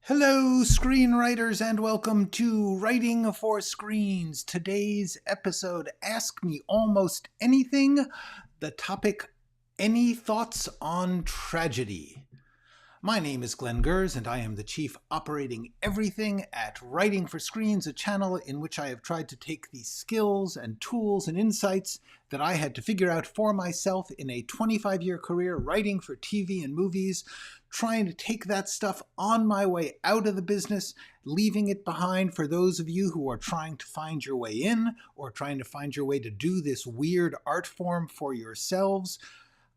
Hello, screenwriters, and welcome to Writing for Screens. Today's episode, Ask Me Almost Anything. The topic, Any Thoughts on Tragedy? My name is Glenn Gers, and I am the Chief Operating Everything at Writing for Screens, a channel in which I have tried to take the skills and tools and insights that I had to figure out for myself in a 25-year career writing for TV and movies, trying to take that stuff on my way out of the business, leaving it behind for those of you who are trying to find your way in or trying to find your way to do this weird art form for yourselves.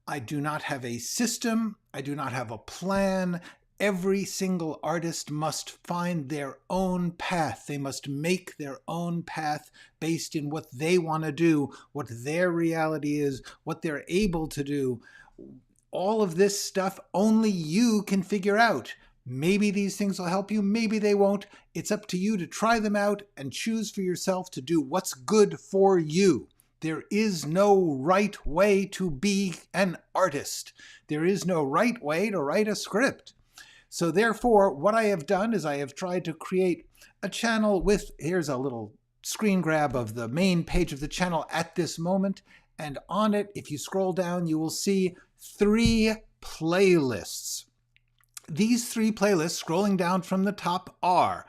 I do not have a system. I do not have a plan. Every single artist must find their own path. They must make their own path based in what they want to do, what their reality is, what they're able to do. All of this stuff only you can figure out. Maybe these things will help you, maybe they won't. It's up to you to try them out and choose for yourself to do what's good for you. There is no right way to be an artist. There is no right way to write a script. So therefore, what I have done is I have tried to create a channel with, here's a little screen grab of the main page of the channel at this moment. And on it, if you scroll down, you will see 3 playlists. These 3 playlists, scrolling down from the top, are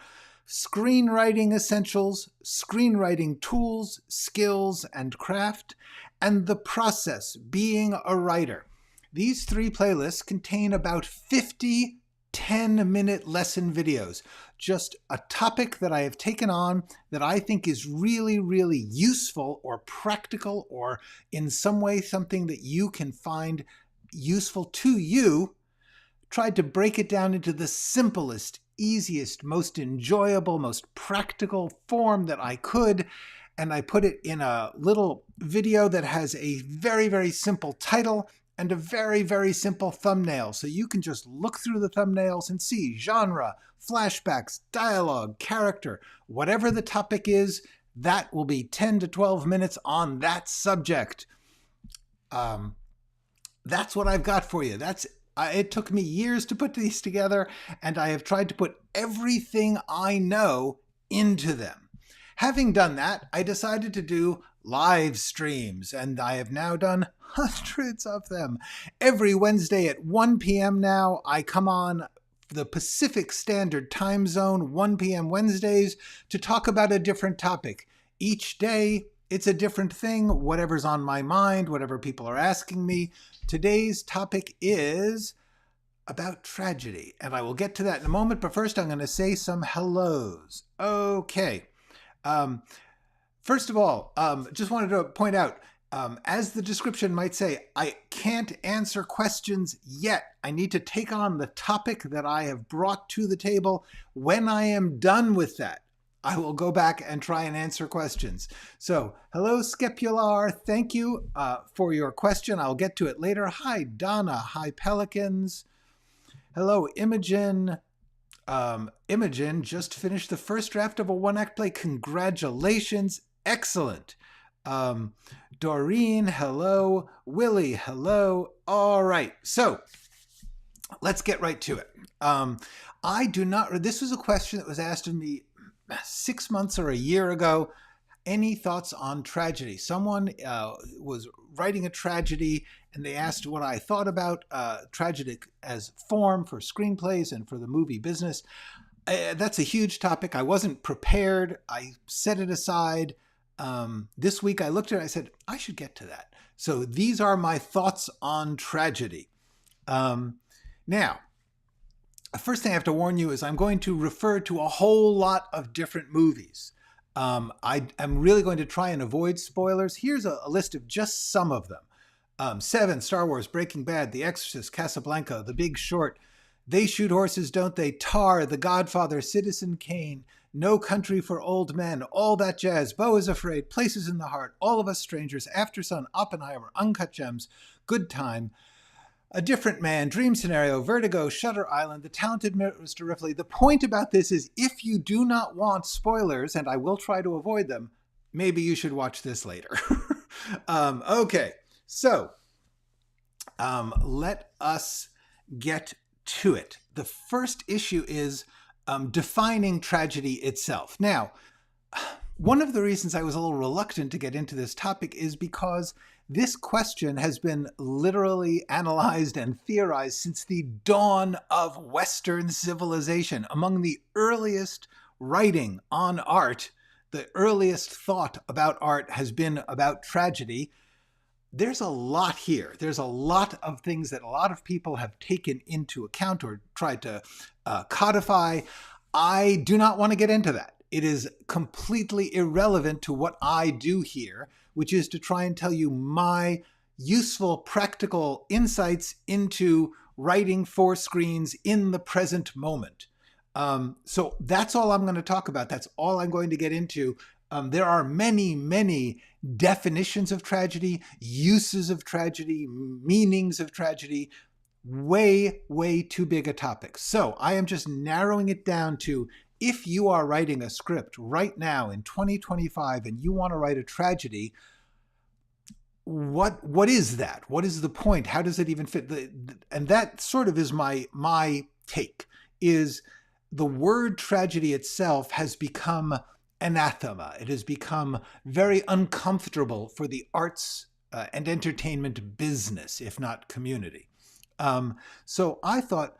Screenwriting Essentials, Screenwriting Tools, Skills, and Craft, and The Process, Being a Writer. These 3 playlists contain about 50 10-minute lesson videos, just a topic that I have taken on that I think is really, really useful or practical or in some way something that you can find useful to you. Tried to break it down into the simplest, easiest, most enjoyable, most practical form that I could, and I put it in a little video that has a very, very simple title and a very, very simple thumbnail. So you can just look through the thumbnails and see genre, flashbacks, dialogue, character, whatever the topic is, that will be 10 to 12 minutes on that subject. That's what I've got for you. It took me years to put these together, and I have tried to put everything I know into them. Having done that, I decided to do live streams, and I have now done hundreds of them. Every Wednesday at 1 p.m. now, I come on the Pacific Standard Time Zone, 1 p.m. Wednesdays, to talk about a different topic. Each day, it's a different thing, whatever's on my mind, whatever people are asking me. Today's topic is about tragedy, and I will get to that in a moment, but first I'm going to say some hellos. Okay. First of all, just wanted to point out, as the description might say, I can't answer questions yet. I need to take on the topic that I have brought to the table. When I am done with that, I will go back and try and answer questions. So, hello, Skepular. Thank you for your question. I'll get to it later. Hi, Donna. Hi, Pelicans. Hello, Imogen. Imogen just finished the first draft of a 1-act play. Congratulations. Excellent. Doreen, hello. Willie, hello. All right. So let's get right to it. This was a question that was asked of me 6 months or a year ago. Any thoughts on tragedy? Someone was writing a tragedy, and they asked what I thought about tragedy as form for screenplays and for the movie business. That's a huge topic. I wasn't prepared. I set it aside. This week I looked at it, I said, I should get to that. So these are my thoughts on tragedy. Now, the first thing I have to warn you is I'm going to refer to a whole lot of different movies. I'm really going to try and avoid spoilers. Here's a list of just some of them. 7, Star Wars, Breaking Bad, The Exorcist, Casablanca, The Big Short, They Shoot Horses, Don't They, Tar, The Godfather, Citizen Kane, No Country for Old Men, All That Jazz, Beau is Afraid, Places in the Heart, All of Us Strangers, After Sun, Oppenheimer, Uncut Gems, Good Time, A Different Man, Dream Scenario, Vertigo, Shutter Island, The Talented Mr. Ripley. The point about this is if you do not want spoilers, and I will try to avoid them, maybe you should watch this later. Okay, so let us get to it. The first issue is defining tragedy itself. Now, one of the reasons I was a little reluctant to get into this topic is because this question has been literally analyzed and theorized since the dawn of Western civilization. Among the earliest writing on art, the earliest thought about art has been about tragedy. There's a lot here. There's a lot of things that a lot of people have taken into account or tried to codify. I do not want to get into that. It is completely irrelevant to what I do here, which is to try and tell you my useful, practical insights into writing for screens in the present moment. So that's all I'm going to talk about. That's all I'm going to get into. There are many, many definitions of tragedy, uses of tragedy, meanings of tragedy, way, way too big a topic. So I am just narrowing it down to, if you are writing a script right now in 2025 and you want to write a tragedy, what is that? What is the point? How does it even fit? And that sort of is my take, is the word tragedy itself has become anathema. It has become very uncomfortable for the arts and entertainment business, if not community. So I thought,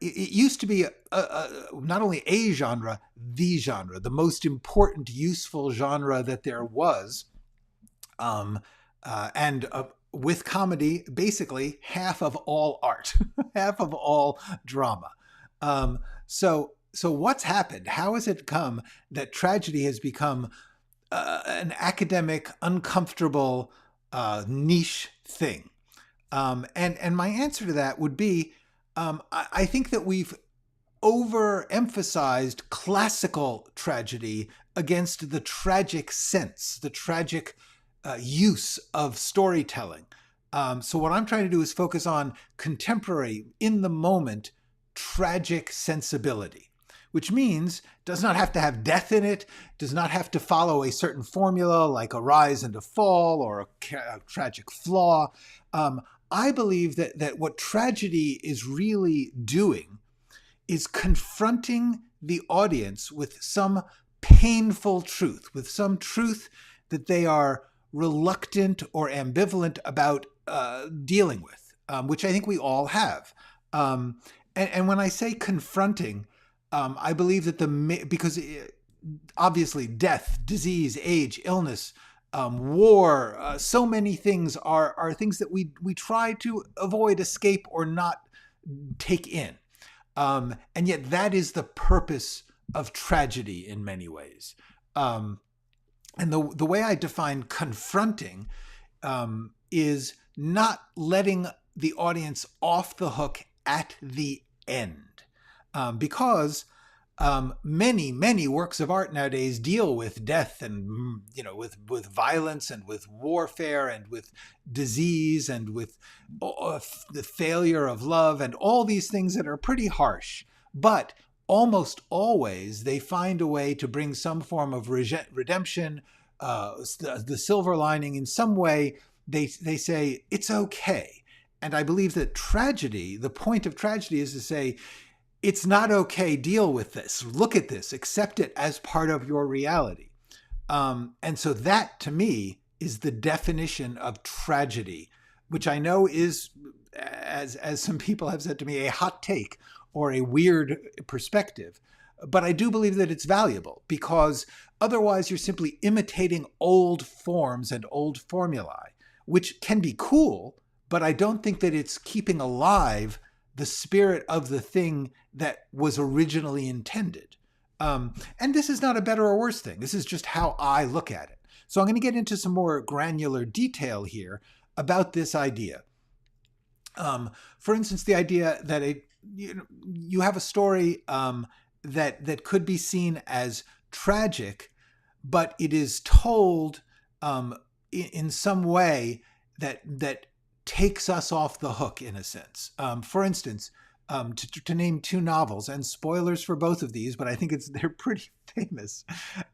it used to be not only a genre, the most important, useful genre that there was. With comedy, basically half of all art, half of all drama. So what's happened? How has it come that tragedy has become an academic, uncomfortable, niche thing? And my answer to that would be, I think that we've overemphasized classical tragedy against the tragic sense, the tragic use of storytelling. So what I'm trying to do is focus on contemporary, in the moment, tragic sensibility, which means does not have to have death in it, does not have to follow a certain formula like a rise and a fall or a tragic flaw. I believe that what tragedy is really doing is confronting the audience with some painful truth, with some truth that they are reluctant or ambivalent about dealing with, which I think we all have. And when I say confronting, I believe that because obviously death, disease, age, illness, war, so many things are things that we try to avoid, escape, or not take in. And yet that is the purpose of tragedy in many ways. And the way I define confronting is not letting the audience off the hook at the end. Because many works of art nowadays deal with death and, with violence and with warfare and with disease and with the failure of love and all these things that are pretty harsh. But almost always they find a way to bring some form of redemption, the silver lining in some way. They say it's okay. And I believe that tragedy, the point of tragedy is to say, it's not okay, deal with this, look at this, accept it as part of your reality. And so that, to me, is the definition of tragedy, which I know is, as some people have said to me, a hot take or a weird perspective. But I do believe that it's valuable, because otherwise you're simply imitating old forms and old formulae, which can be cool, but I don't think that it's keeping alive the spirit of the thing that was originally intended. And this is not a better or worse thing. This is just how I look at it. So I'm going to get into some more granular detail here about this idea. For instance, the idea that you have a story that could be seen as tragic, but it is told in some way that takes us off the hook, in a sense. For instance, to name two novels, and spoilers for both of these, but I think they're pretty famous.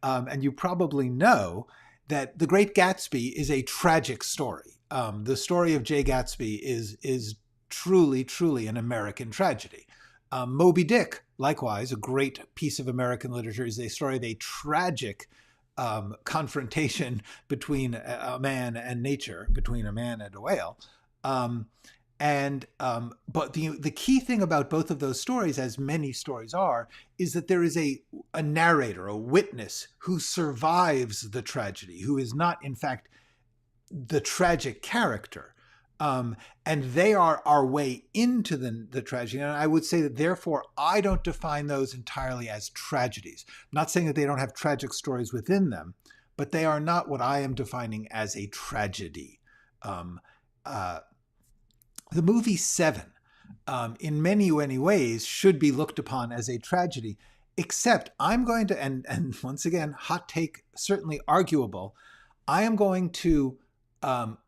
And you probably know that The Great Gatsby is a tragic story. The story of Jay Gatsby is truly, truly an American tragedy. Moby Dick, likewise, a great piece of American literature, is a story of a tragic confrontation between a man and nature, between a man and a whale. But the key thing about both of those stories, as many stories are, is that there is a narrator, a witness who survives the tragedy, who is not, in fact, the tragic character. And they are our way into the tragedy. And I would say that, therefore, I don't define those entirely as tragedies. I'm not saying that they don't have tragic stories within them, but they are not what I am defining as a tragedy. The movie Seven, in many, many ways, should be looked upon as a tragedy, except I'm going to, and once again, hot take, certainly arguable, I am going to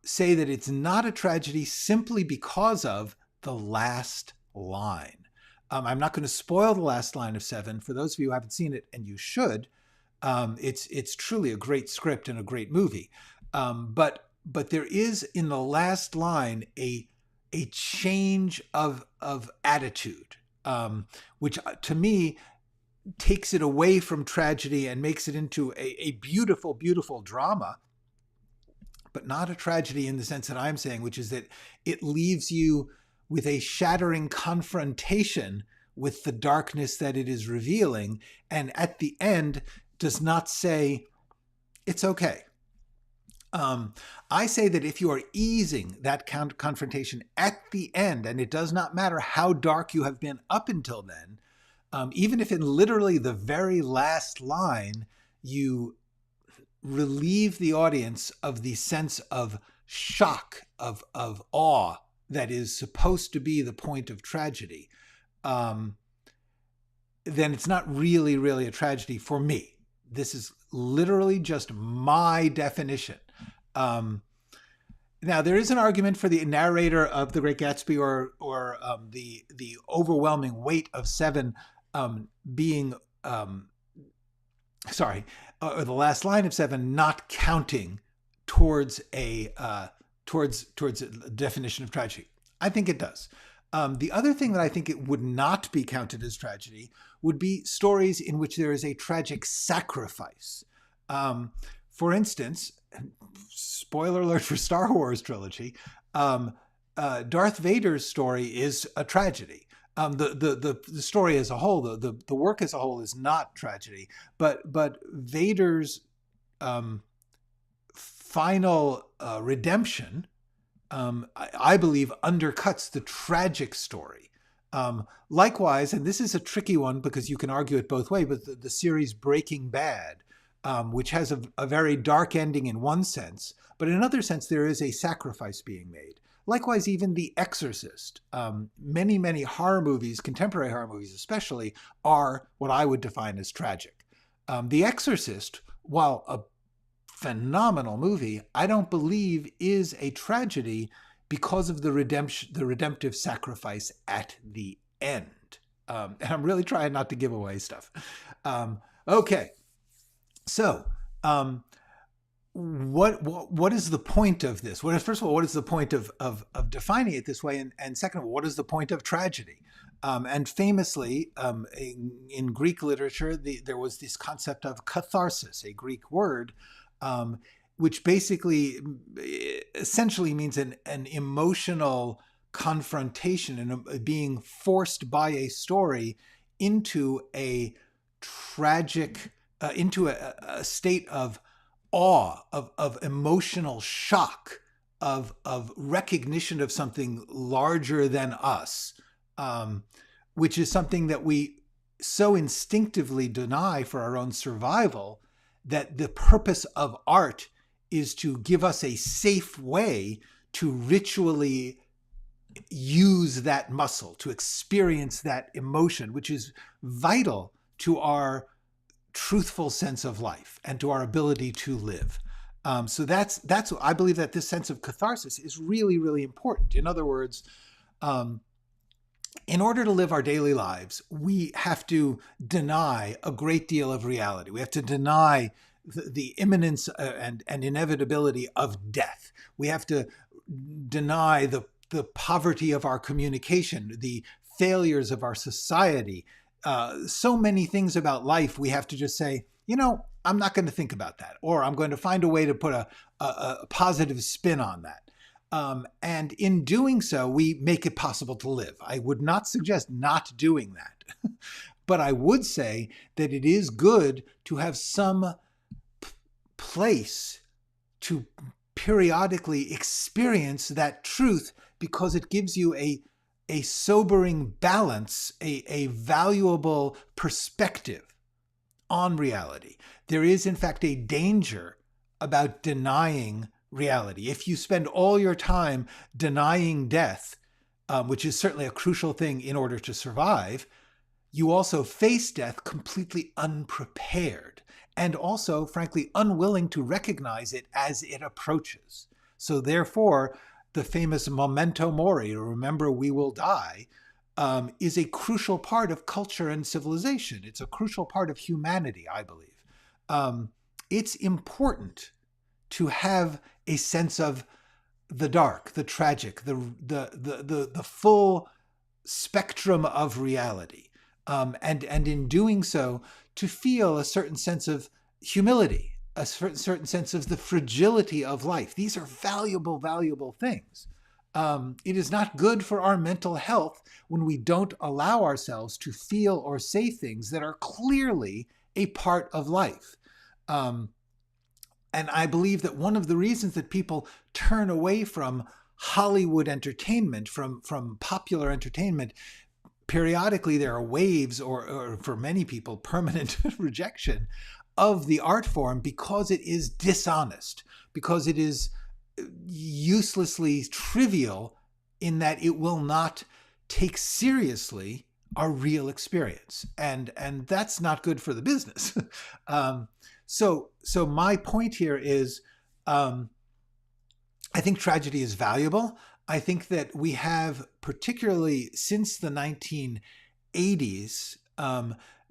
say that it's not a tragedy simply because of the last line. I'm not going to spoil the last line of Seven. For those of you who haven't seen it, and you should, it's truly a great script and a great movie. But there is, in the last line, a change of attitude, which to me takes it away from tragedy and makes it into a beautiful, beautiful drama, but not a tragedy in the sense that I'm saying, which is that it leaves you with a shattering confrontation with the darkness that it is revealing, and at the end does not say, it's okay. I say that if you are easing that confrontation at the end, and it does not matter how dark you have been up until then, even if in literally the very last line you relieve the audience of the sense of shock, of awe that is supposed to be the point of tragedy, then it's not really, really a tragedy for me. This is literally just my definition. Now, there is an argument for the narrator of The Great Gatsby or the overwhelming weight of Seven being, or the last line of Seven not counting towards a definition of tragedy. I think it does. The other thing that I think it would not be counted as tragedy would be stories in which there is a tragic sacrifice. For instance, spoiler alert for Star Wars trilogy, Darth Vader's story is a tragedy. The story as a whole, the work as a whole is not tragedy, but Vader's final redemption, I believe, undercuts the tragic story. Likewise, and this is a tricky one because you can argue it both ways, but the series Breaking Bad, which has a very dark ending in one sense, but in another sense there is a sacrifice being made. Likewise, even The Exorcist. Many, many horror movies, contemporary horror movies especially, are what I would define as tragic. The Exorcist, while a phenomenal movie, I don't believe is a tragedy because of the redemptive sacrifice at the end. And I'm really trying not to give away stuff. Okay, so what is the point of this? First of all, what is the point of defining it this way? And second of all, what is the point of tragedy? And famously, in Greek literature, there was this concept of catharsis, a Greek word, which basically essentially means an emotional confrontation and being forced by a story into a tragic, into a state of awe, of emotional shock, of recognition of something larger than us, which is something that we so instinctively deny for our own survival, that the purpose of art is to give us a safe way to ritually use that muscle, to experience that emotion, which is vital to our truthful sense of life and to our ability to live. So that's I believe that this sense of catharsis is really, really important. In other words, in order to live our daily lives, we have to deny a great deal of reality. We have to deny the imminence and inevitability of death. We have to deny the poverty of our communication, the failures of our society, so many things about life, we have to just say, I'm not going to think about that, or I'm going to find a way to put a positive spin on that. And in doing so, we make it possible to live. I would not suggest not doing that. But I would say that it is good to have some place to periodically experience that truth, because it gives you a sobering balance, a valuable perspective on reality. There is, in fact, a danger about denying reality. If you spend all your time denying death, which is certainly a crucial thing in order to survive, you also face death completely unprepared, and also, frankly, unwilling to recognize it as it approaches. So therefore, the famous memento mori, remember we will die, is a crucial part of culture and civilization. It's a crucial part of humanity, I believe. It's important to have a sense of the dark, the tragic, the full spectrum of reality. And in doing so, to feel a certain sense of humility, a certain sense of the fragility of life. These are valuable, valuable things. It is not good for our mental health when we don't allow ourselves to feel or say things that are clearly a part of life. And I believe that one of the reasons that people turn away from Hollywood entertainment, from popular entertainment, periodically there are waves, or for many people, permanent rejection of the art form, because it is dishonest, because it is uselessly trivial in that it will not take seriously our real experience. And that's not good for the business. So my point here is, I think tragedy is valuable. I think that we have, particularly since the 1980s,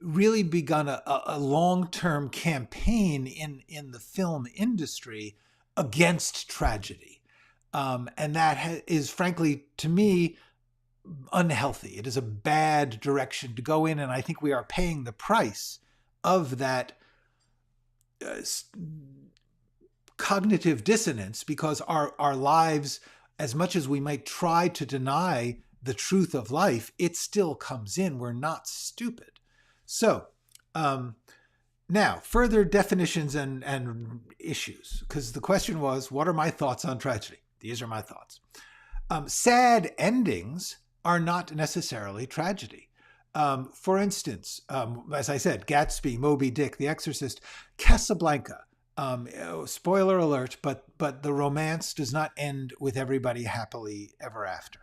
really begun a long-term campaign in the film industry against tragedy. And that is, frankly, to me, unhealthy. It is a bad direction to go in, and I think we are paying the price of that cognitive dissonance, because our lives, as much as we might try to deny the truth of life, it still comes in. We're not stupid. So now, further definitions and issues, because the question was, what are my thoughts on tragedy? These are my thoughts. Sad endings are not necessarily tragedy. For instance, as I said, Gatsby, Moby Dick, The Exorcist, Casablanca. Spoiler alert, but the romance does not end with everybody happily ever after.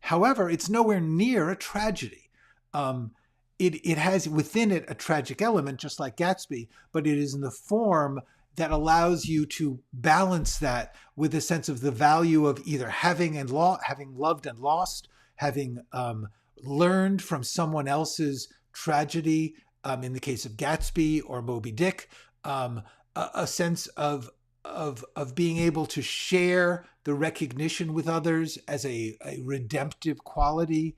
However, it's nowhere near a tragedy. It has within it a tragic element, just like Gatsby, but it is in the form that allows you to balance that with a sense of the value of either having loved and lost, having learned from someone else's tragedy, in the case of Gatsby or Moby Dick, a sense of being able to share the recognition with others as a redemptive quality.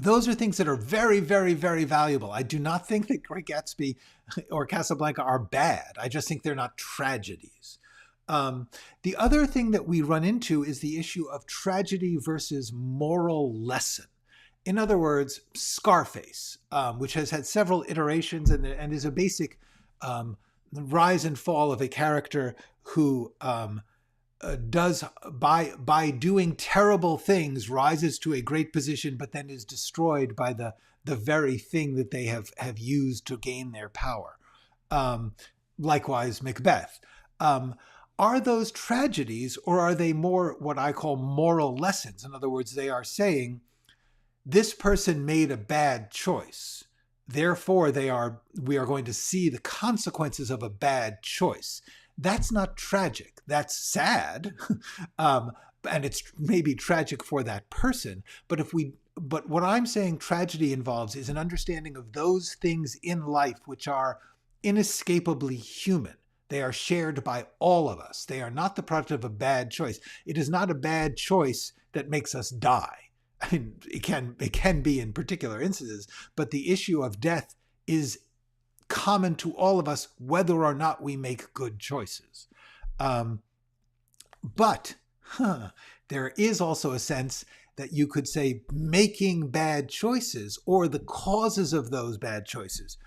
Those are things that are very, very, very valuable. I do not think that Great Gatsby or Casablanca are bad. I just think they're not tragedies. The other thing that we run into is the issue of tragedy versus moral lesson. In other words, Scarface, which has had several iterations and is a basic rise and fall of a character who does, by doing terrible things, rises to a great position, but then is destroyed by the very thing that they have used to gain their power. Likewise, Macbeth. Are those tragedies, or are they more what I call moral lessons? In other words, they are saying, this person made a bad choice. Therefore, we are going to see the consequences of a bad choice. That's not tragic. That's sad. And it's maybe tragic for that person. But what I'm saying tragedy involves is an understanding of those things in life which are inescapably human. They are shared by all of us. They are not the product of a bad choice. It is not a bad choice that makes us die. I mean, it can be in particular instances, but the issue of death is common to all of us, whether or not we make good choices. But there is also a sense that you could say making bad choices or the causes of those bad choices,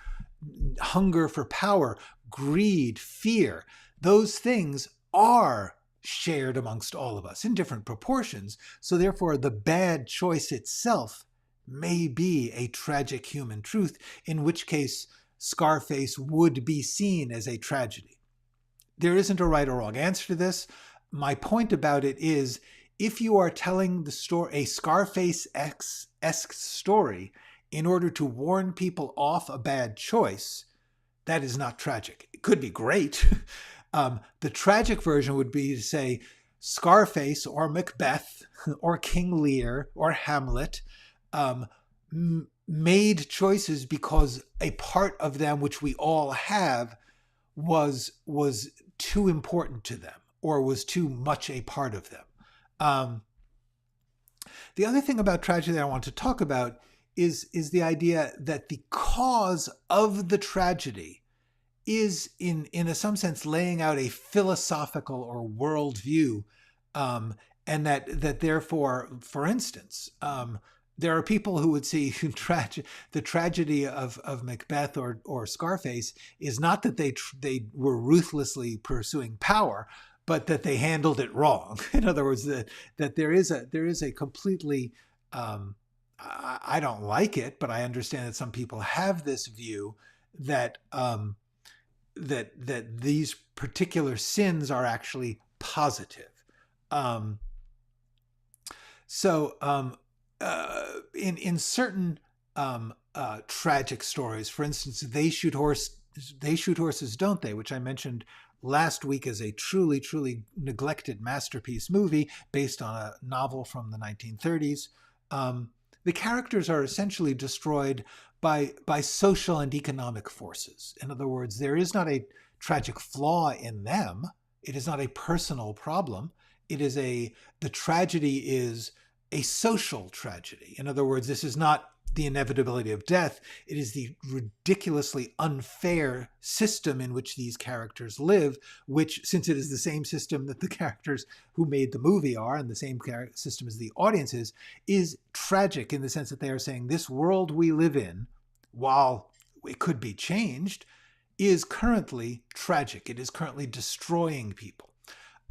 hunger for power, greed, fear, those things are shared amongst all of us in different proportions. So therefore, the bad choice itself may be a tragic human truth, in which case Scarface would be seen as a tragedy. There isn't a right or wrong answer to this. My point about it is, if you are telling the story, a Scarface-esque story, in order to warn people off a bad choice, that is not tragic. It could be great. The tragic version would be to say Scarface or Macbeth or King Lear or Hamlet made choices because a part of them, which we all have, was too important to them or was too much a part of them. The other thing about tragedy I want to talk about is the idea that the cause of the tragedy is in some sense laying out a philosophical or worldview, and that therefore, for instance, there are people who would see the tragedy of Macbeth or Scarface is not that they were ruthlessly pursuing power, but that they handled it wrong. In other words, that there is a completely I don't like it, but I understand that some people have this view that that these particular sins are actually positive. In certain tragic stories, for instance, They Shoot Horses, Don't They?, which I mentioned last week as a truly, truly neglected masterpiece movie based on a novel from the 1930s. The characters are essentially destroyed by social and economic forces. In other words, there is not a tragic flaw in them. It is not a personal problem. The tragedy is a social tragedy. In other words, this is not the inevitability of death. It is the ridiculously unfair system in which these characters live, which, since it is the same system that the characters who made the movie are, and the same system as the audience is tragic in the sense that they are saying this world we live in, while it could be changed, is currently tragic. It is currently destroying people.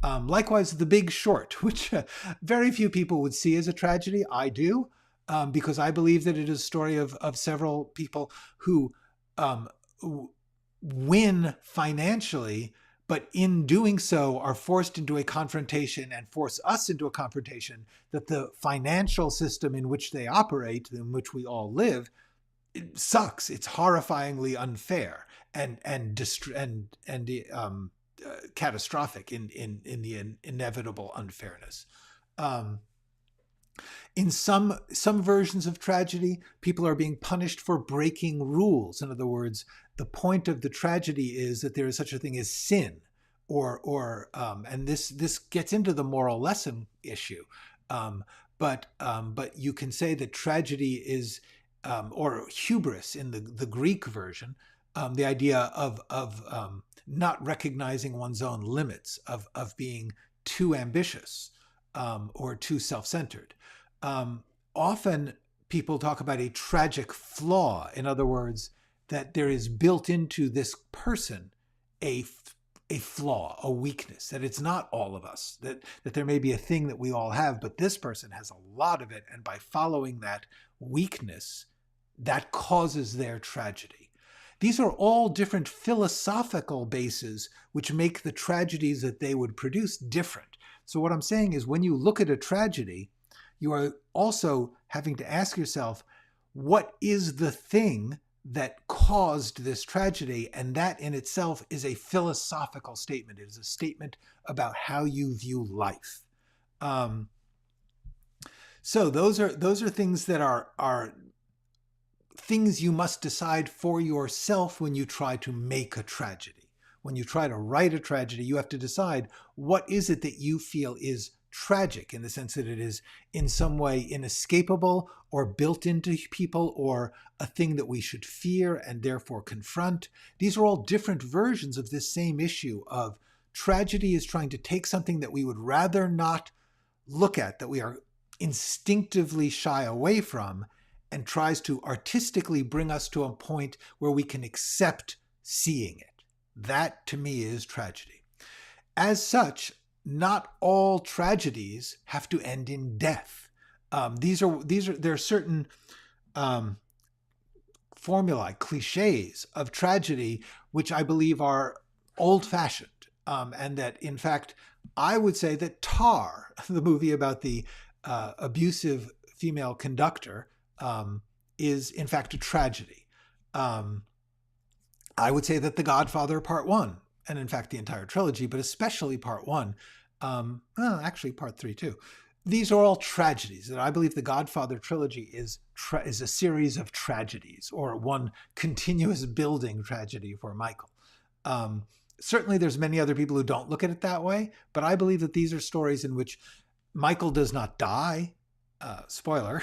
Likewise, The Big Short, which very few people would see as a tragedy. I do. Because I believe that it is a story of several people who win financially, but in doing so are forced into a confrontation and force us into a confrontation that the financial system in which they operate, in which we all live, it sucks. It's horrifyingly unfair and catastrophic in the inevitable unfairness. In some versions of tragedy, people are being punished for breaking rules. In other words, the point of the tragedy is that there is such a thing as sin, and this gets into the moral lesson issue. But you can say that tragedy is, or hubris in the Greek version, the idea of not recognizing one's own limits, of being too ambitious or too self-centered. Often people talk about a tragic flaw. In other words, that there is built into this person a flaw, a weakness, that it's not all of us, that there may be a thing that we all have, but this person has a lot of it. And by following that weakness, that causes their tragedy. These are all different philosophical bases which make the tragedies that they would produce different. So what I'm saying is, when you look at a tragedy, you are also having to ask yourself, what is the thing that caused this tragedy? And that in itself is a philosophical statement. It is a statement about how you view life. So those are things that are things you must decide for yourself when you try to make a tragedy. When you try to write a tragedy, you have to decide, what is it that you feel is tragic in the sense that it is in some way inescapable or built into people or a thing that we should fear and therefore confront. These are all different versions of this same issue of tragedy is trying to take something that we would rather not look at, that we are instinctively shy away from, and tries to artistically bring us to a point where we can accept seeing it. That, to me, is tragedy. As such, not all tragedies have to end in death. There are certain formulae, cliches of tragedy, which I believe are old-fashioned, and that, in fact, I would say that Tar, the movie about the abusive female conductor, is in fact a tragedy. I would say that The Godfather Part 1, and in fact the entire trilogy, but especially Part 1, actually Part 3 too, these are all tragedies. And I believe the Godfather trilogy is a series of tragedies, or one continuous building tragedy for Michael. Certainly there's many other people who don't look at it that way, but I believe that these are stories in which Michael does not die. Spoiler.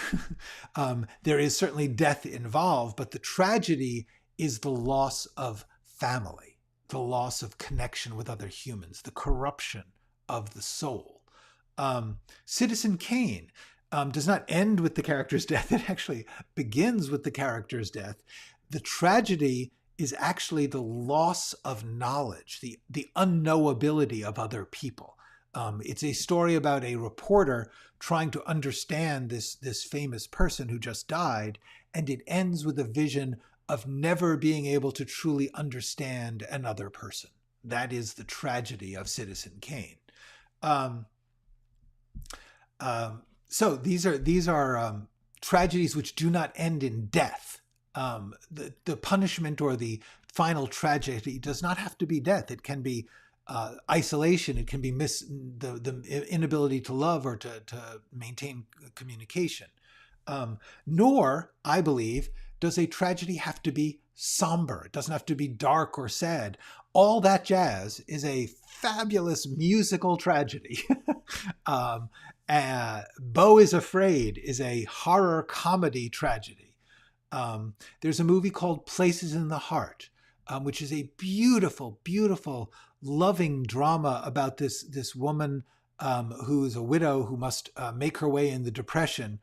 There is certainly death involved, but the tragedy is the loss of family, the loss of connection with other humans, the corruption of the soul. Citizen Kane does not end with the character's death. It actually begins with the character's death. The tragedy is actually the loss of knowledge, the unknowability of other people. It's a story about a reporter trying to understand this famous person who just died, and it ends with a vision of never being able to truly understand another person. That is the tragedy of Citizen Kane. So these are tragedies which do not end in death. The punishment or the final tragedy does not have to be death. It can be isolation. It can be the inability to love or to maintain communication. Nor, I believe, does a tragedy have to be somber. It doesn't have to be dark or sad. All That Jazz is a fabulous musical tragedy. Beau is Afraid is a horror comedy tragedy. There's a movie called Places in the Heart, which is a beautiful, beautiful, loving drama about this woman who is a widow who must make her way in the Depression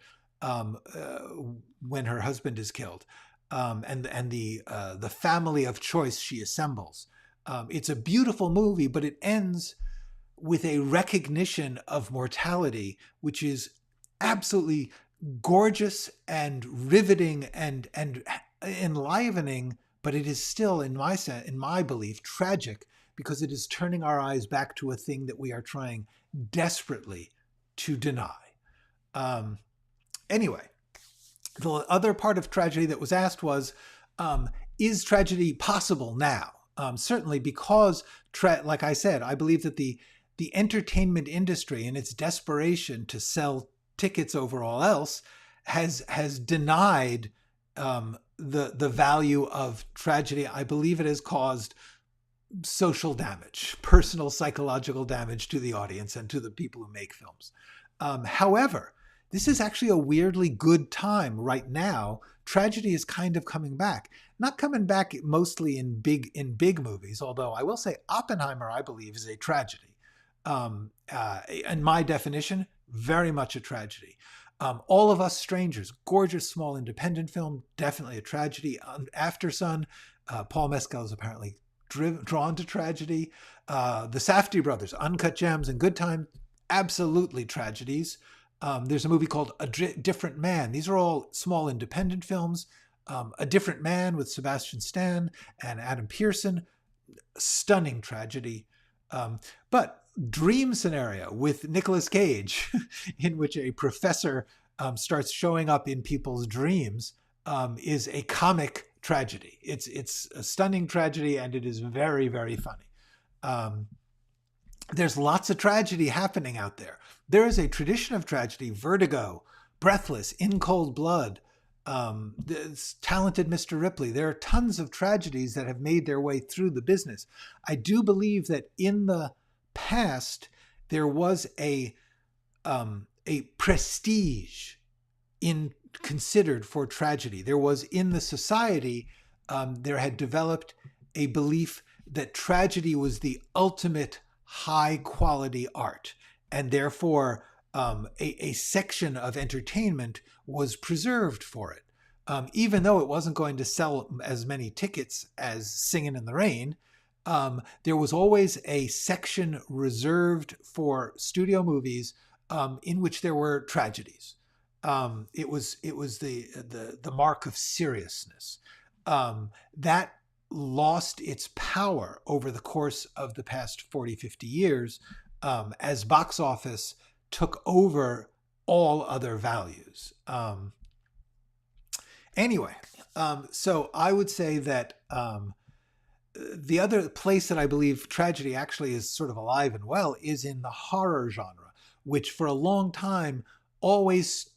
when her husband is killed, and the family of choice she assembles. It's a beautiful movie, but it ends with a recognition of mortality, which is absolutely gorgeous and riveting and enlivening, but it is still, in my belief, tragic, because it is turning our eyes back to a thing that we are trying desperately to deny. Anyway, the other part of tragedy that was asked was, is tragedy possible now? Certainly, because, like I said, I believe that the entertainment industry, in its desperation to sell tickets over all else, has denied the value of tragedy. I believe it has caused social damage, personal psychological damage to the audience and to the people who make films. However, this is actually a weirdly good time right now. Tragedy is kind of coming back. Not coming back mostly in big movies, although I will say Oppenheimer, I believe, is a tragedy. In my definition, very much a tragedy. All of Us Strangers, gorgeous small independent film, definitely a tragedy. After Sun, Paul Mescal is apparently drawn to tragedy. The Safdie brothers, Uncut Gems and Good Time, absolutely tragedies. There's a movie called A Different Man. These are all small independent films. A Different Man with Sebastian Stan and Adam Pearson, stunning tragedy. But Dream Scenario with Nicolas Cage, in which a professor starts showing up in people's dreams, is a comic tragedy. It's a stunning tragedy, and it is very, very funny. There's lots of tragedy happening out there. There is a tradition of tragedy: Vertigo, Breathless, In Cold Blood, Talented Mr. Ripley. There are tons of tragedies that have made their way through the business. I do believe that in the past there was a a prestige in considered for tragedy. There was in the society, there had developed a belief that tragedy was the ultimate high quality art, and therefore a section of entertainment was preserved for it. Even though it wasn't going to sell as many tickets as Singin' in the Rain, there was always a section reserved for studio movies in which there were tragedies. It was the mark of seriousness. That lost its power over the course of the past 40, 50 years as box office took over all other values. Anyway, so I would say that the other place that I believe tragedy actually is sort of alive and well is in the horror genre, which for a long time always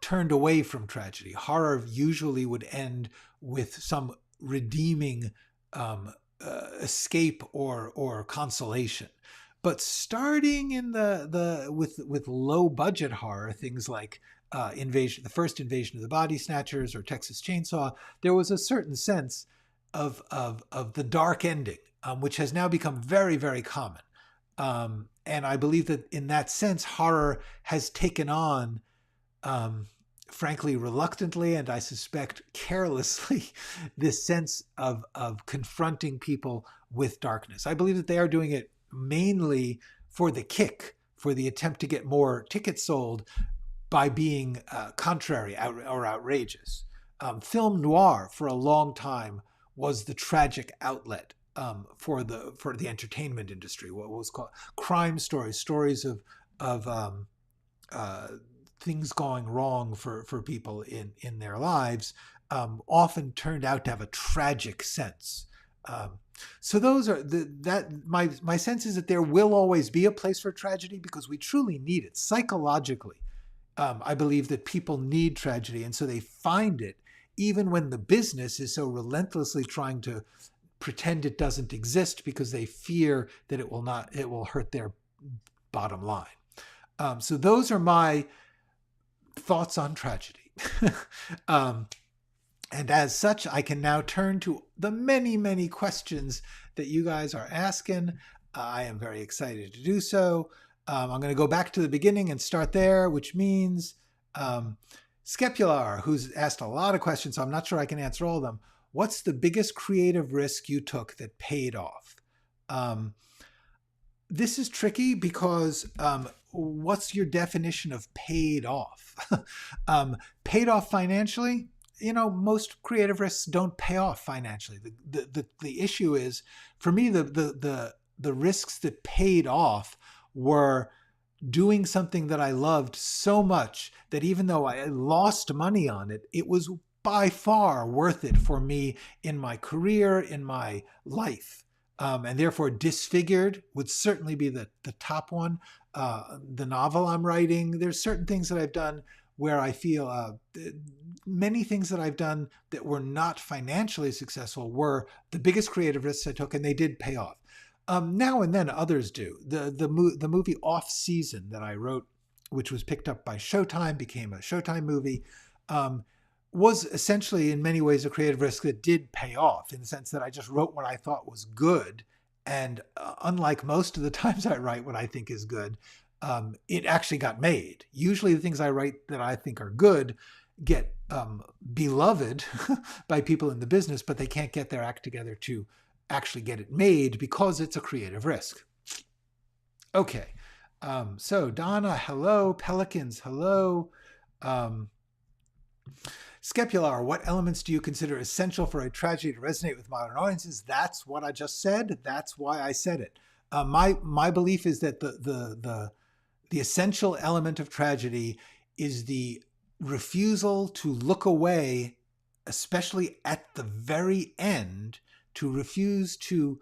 turned away from tragedy. Horror usually would end with some redeeming escape or consolation. But starting in with low budget horror, things like the first Invasion of the Body Snatchers or Texas Chainsaw, there was a certain sense of the dark ending, which has now become very, very common. And I believe that in that sense, horror has taken on, frankly, reluctantly, and I suspect carelessly, this sense of confronting people with darkness. I believe that they are doing it mainly for the kick, for the attempt to get more tickets sold by being contrary or outrageous. Film noir for a long time was the tragic outlet for the entertainment industry. What was called crime stories of things going wrong for people in their lives, often turned out to have a tragic sense. So those are my sense is that there will always be a place for tragedy because we truly need it psychologically. I believe that people need tragedy, and so they find it even when the business is so relentlessly trying to pretend it doesn't exist because they fear that it will hurt their bottom line. So those are my thoughts on tragedy. And as such, I can now turn to the many, many questions that you guys are asking. I am very excited to do so. I'm going to go back to the beginning and start there, which means Skepular, who's asked a lot of questions, so I'm not sure I can answer all of them. What's the biggest creative risk you took that paid off? This is tricky because what's your definition of paid off? Paid off financially? Most creative risks don't pay off financially. The issue is, for me, the risks that paid off were doing something that I loved so much that even though I lost money on it, it was by far worth it for me in my career, in my life. And therefore Disfigured would certainly be the top one. The novel I'm writing, there's certain things that I've done where I feel many things that I've done that were not financially successful were the biggest creative risks I took, and they did pay off. Now and then others do. The movie Off Season that I wrote, which was picked up by Showtime, became a Showtime movie, was essentially in many ways a creative risk that did pay off in the sense that I just wrote what I thought was good. And unlike most of the times I write what I think is good, it actually got made. Usually the things I write that I think are good get beloved by people in the business, but they can't get their act together to actually get it made because it's a creative risk. Okay. So Donna, hello. Pelicans, hello. Skepular, what elements do you consider essential for a tragedy to resonate with modern audiences? That's what I just said. That's why I said it. My belief is that the essential element of tragedy is the refusal to look away, especially at the very end, to refuse to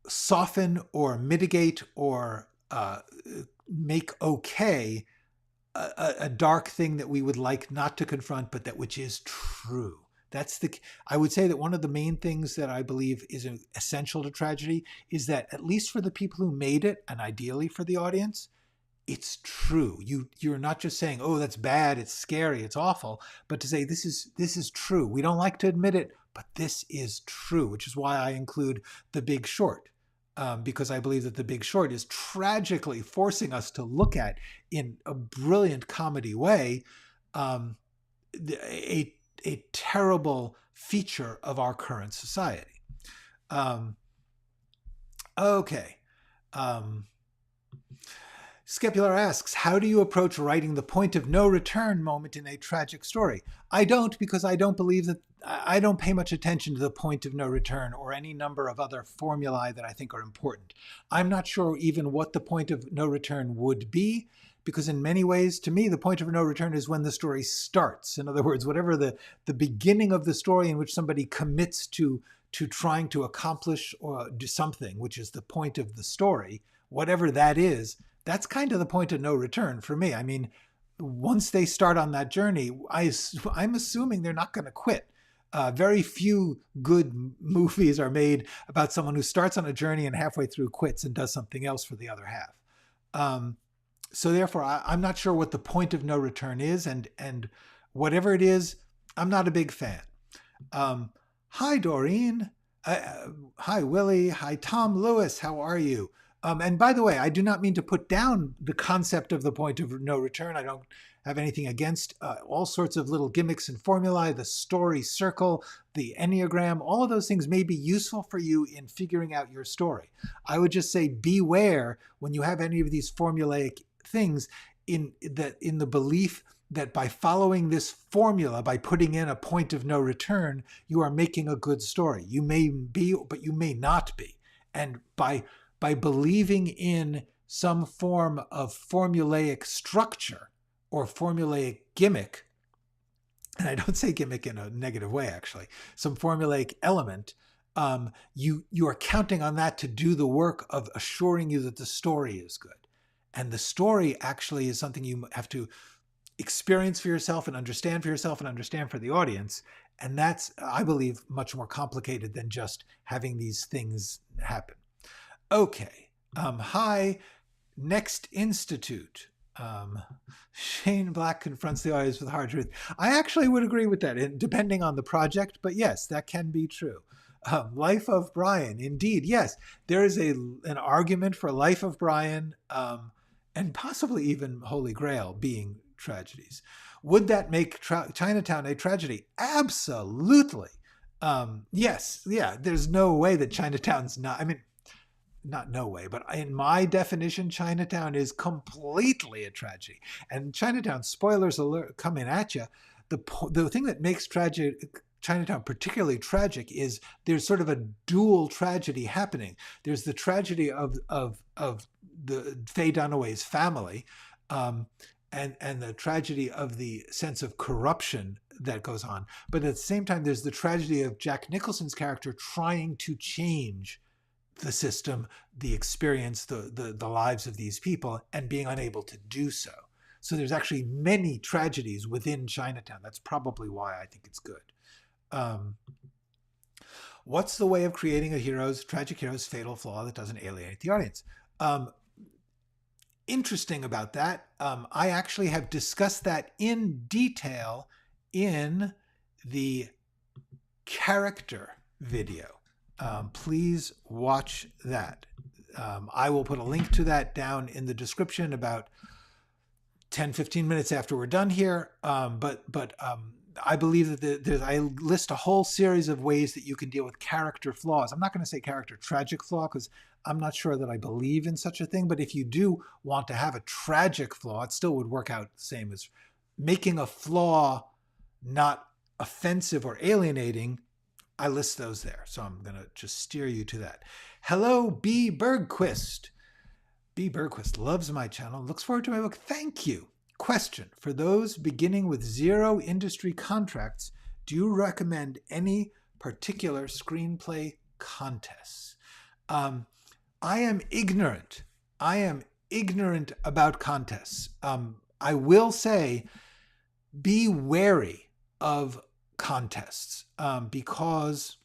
soften or mitigate or make okay a dark thing that we would like not to confront, but that which is true. I would say that one of the main things that I believe is essential to tragedy is that, at least for the people who made it, and ideally for the audience, it's true. You're not just saying, oh, that's bad, it's scary, it's awful, but to say this is true. We don't like to admit it, but this is true, which is why I include The Big Short, because I believe that The Big Short is tragically forcing us to look at, in a brilliant comedy way, a terrible feature of our current society. Okay. Skepular asks, how do you approach writing the point of no return moment in a tragic story? I don't, because I don't believe that, I don't pay much attention to the point of no return or any number of other formulae that I think are important. I'm not sure even what the point of no return would be, because in many ways, to me, the point of no return is when the story starts. In other words, whatever the beginning of the story in which somebody commits to trying to accomplish or do something, which is the point of the story, whatever that is, that's kind of the point of no return for me. I mean, once they start on that journey, I'm assuming they're not going to quit. Very few good movies are made about someone who starts on a journey and halfway through quits and does something else for the other half. So therefore, I'm not sure what the point of no return is, and whatever it is, I'm not a big fan. Hi, Doreen. Hi, Willie. Hi, Tom Lewis. How are you? And by the way, I do not mean to put down the concept of the point of no return. I don't have anything against all sorts of little gimmicks and formulae, the story circle, the Enneagram. All of those things may be useful for you in figuring out your story. I would just say beware when you have any of these formulaic things in the belief that by following this formula, by putting in a point of no return, you are making a good story. You may be, but you may not be. And by believing in some form of formulaic structure or formulaic gimmick, and I don't say gimmick in a negative way, actually, some formulaic element, you are counting on that to do the work of assuring you that the story is good. And the story actually is something you have to experience for yourself and understand for the audience. And that's, I believe, much more complicated than just having these things happen. Okay. Hi, Next Institute. Shane Black confronts the audience with hard truth. I actually would agree with that, depending on the project, but yes, that can be true. Life of Brian, indeed, yes, there is an argument for Life of Brian, and possibly even Holy Grail being tragedies. Would that make Chinatown a tragedy? Absolutely. Yes, yeah, there's no way that Chinatown's not, I mean, not no way, but in my definition, Chinatown is completely a tragedy. And Chinatown, spoilers alert, coming at you. The thing that makes Chinatown particularly tragic is there's sort of a dual tragedy happening. There's the tragedy of the Faye Dunaway's family, and the tragedy of the sense of corruption that goes on. But at the same time, there's the tragedy of Jack Nicholson's character trying to change the system, the experience, the lives of these people, and being unable to do so. So there's actually many tragedies within Chinatown. That's probably why I think it's good. What's the way of creating a tragic hero's fatal flaw that doesn't alienate the audience? Interesting about that. I actually have discussed that in detail in the character video. Please watch that. I will put a link to that down in the description about 10-15 minutes after we're done here. But I believe that I list a whole series of ways that you can deal with character flaws. I'm not going to say character tragic flaw because I'm not sure that I believe in such a thing. But if you do want to have a tragic flaw, it still would work out the same as making a flaw not offensive or alienating. I list those there. So I'm going to just steer you to that. Hello, B. Bergquist. B. Bergquist loves my channel. Looks forward to my book. Thank you. Question. For those beginning with 0 industry contracts, do you recommend any particular screenplay contests? I am ignorant. I am ignorant about contests. I will say be wary of contests because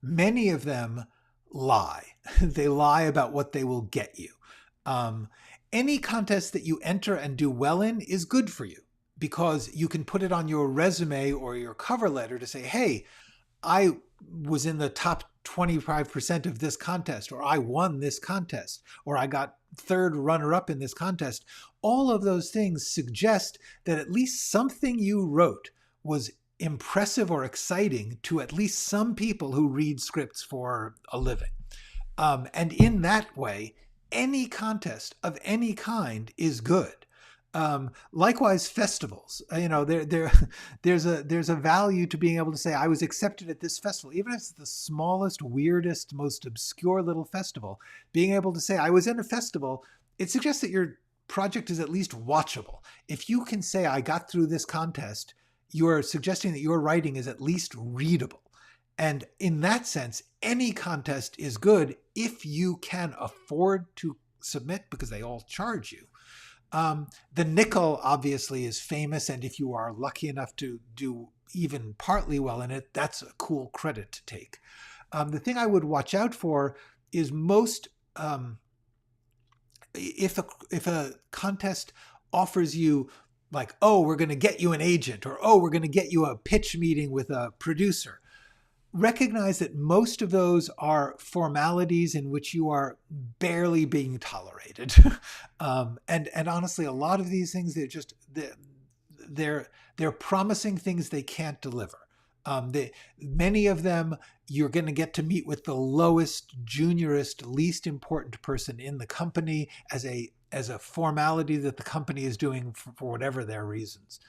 many of them lie. They lie about what they will get you. Any contest that you enter and do well in is good for you because you can put it on your resume or your cover letter to say, hey, I was in the top 25% of this contest, or I won this contest, or I got third runner-up in this contest. All of those things suggest that at least something you wrote was impressive or exciting to at least some people who read scripts for a living. And in that way, any contest of any kind is good. Likewise, festivals. There's a value to being able to say I was accepted at this festival, even if it's the smallest, weirdest, most obscure little festival. Being able to say I was in a festival, it suggests that your project is at least watchable. If you can say I got through this contest, you're suggesting that your writing is at least readable. And in that sense, any contest is good if you can afford to submit, because they all charge you. The nickel obviously is famous, and if you are lucky enough to do even partly well in it, that's a cool credit to take. The thing I would watch out for is if a contest offers you like, oh, we're going to get you an agent, or oh, we're going to get you a pitch meeting with a producer. Recognize that most of those are formalities in which you are barely being tolerated. And honestly, a lot of these things, they're promising things they can't deliver. Many of them, you're going to get to meet with the lowest, juniorest, least important person in the company as a formality that the company is doing for whatever their reasons.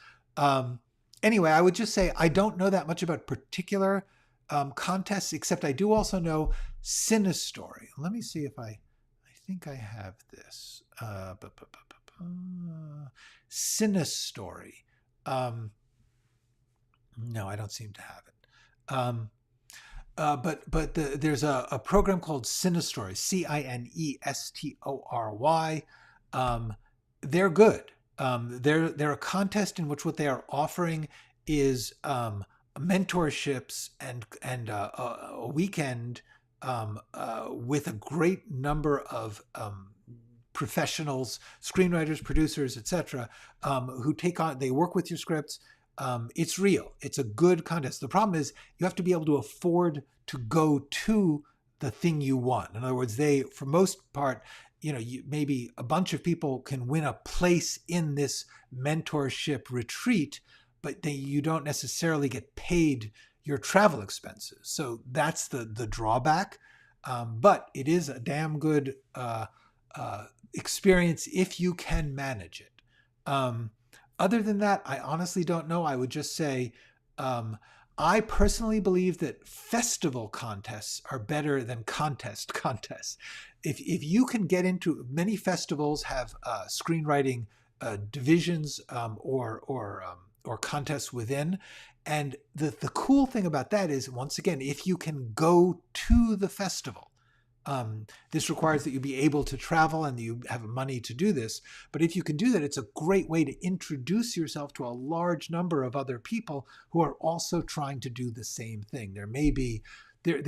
Anyway, I would just say I don't know that much about particular contests, except I do also know Cinestory. Let me see if I think I have this. Cinestory. No, I don't seem to have it. But there's a program called Cinestory, Cinestory. They're good. They're a contest in which what they are offering is mentorships and a weekend with a great number of professionals, screenwriters, producers, etc., who they work with your scripts. It's real. It's a good contest. The problem is you have to be able to afford to go to the thing you want. In other words, for most part, maybe a bunch of people can win a place in this mentorship retreat, but you don't necessarily get paid your travel expenses. So that's the drawback. But it is a damn good experience if you can manage it. Other than that, I honestly don't know. I would just say I personally believe that festival contests are better than contests. If you can get into, many festivals have screenwriting divisions or contests within. And the cool thing about that is, once again, if you can go to the festival, this requires that you be able to travel and you have money to do this. But if you can do that, it's a great way to introduce yourself to a large number of other people who are also trying to do the same thing. There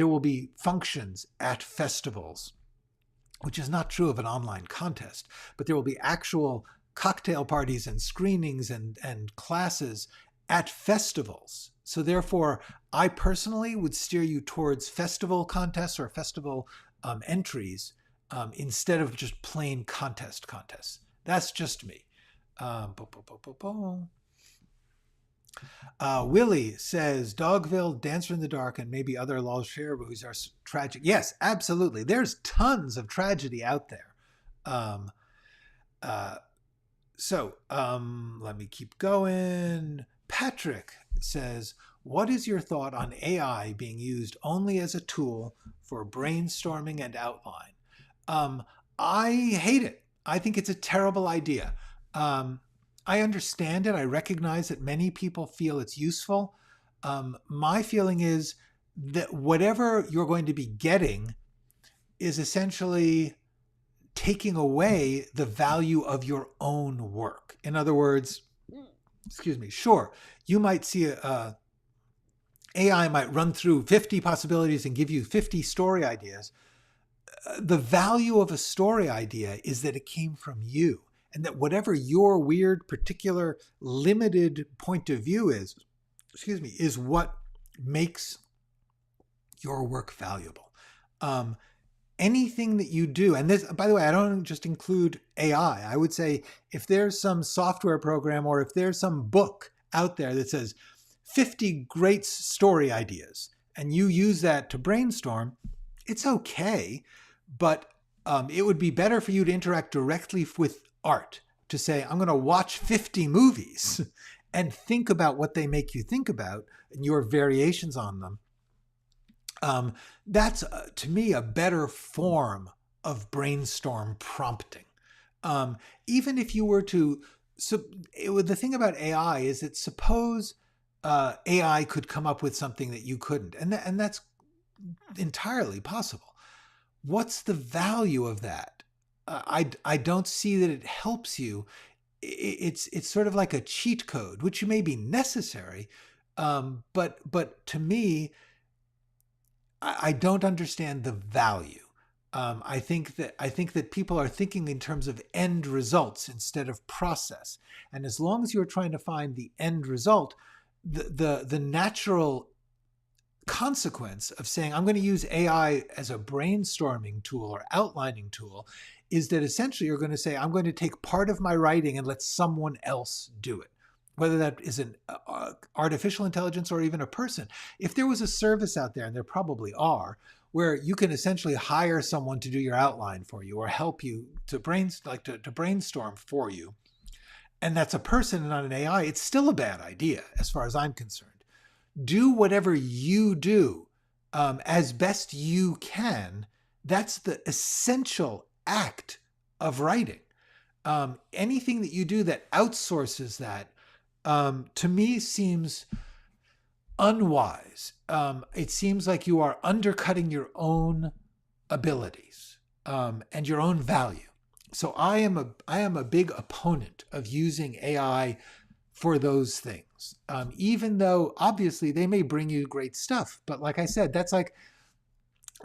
will be functions at festivals, which is not true of an online contest, but there will be actual cocktail parties and screenings and classes at festivals. So therefore, I personally would steer you towards festival contests or festival entries instead of just plain contests. That's just me. Willie says, Dogville, Dancer in the Dark, and maybe other Lal Share movies are tragic. Yes, absolutely. There's tons of tragedy out there. So let me keep going. Patrick says, what is your thought on AI being used only as a tool for brainstorming and outline? I hate it. I think it's a terrible idea. I understand it. I recognize that many people feel it's useful. My feeling is that whatever you're going to be getting is essentially taking away the value of your own work. In other words, sure, you might see AI might run through 50 possibilities and give you 50 story ideas. the value of a story idea is that it came from you, and that whatever your weird, particular, limited point of view is, is what makes your work valuable. Anything that you do, and this, by the way, I don't just include AI. I would say if there's some software program or if there's some book out there that says 50 great story ideas and you use that to brainstorm, it's okay. But it would be better for you to interact directly with art, to say, I'm going to watch 50 movies and think about what they make you think about and your variations on them. That's, to me, a better form of brainstorm prompting. Even if you were to, the thing about AI is that suppose AI could come up with something that you couldn't, and that's entirely possible. What's the value of that? I don't see that it helps you. It's sort of like a cheat code, which may be necessary, but to me, I don't understand the value. I think that people are thinking in terms of end results instead of process. And as long as you're trying to find the end result, the natural consequence of saying, I'm going to use AI as a brainstorming tool or outlining tool, is that essentially you're going to say, I'm going to take part of my writing and let someone else do it. Whether that is an artificial intelligence or even a person. If there was a service out there, and there probably are, where you can essentially hire someone to do your outline for you or help you to brainstorm for you, and that's a person and not an AI, it's still a bad idea as far as I'm concerned. Do whatever you do as best you can. That's the essential act of writing. Anything that you do that outsources that, to me, seems unwise. It seems like you are undercutting your own abilities and your own value. So I am a big opponent of using AI for those things, even though obviously they may bring you great stuff. But like I said, that's like,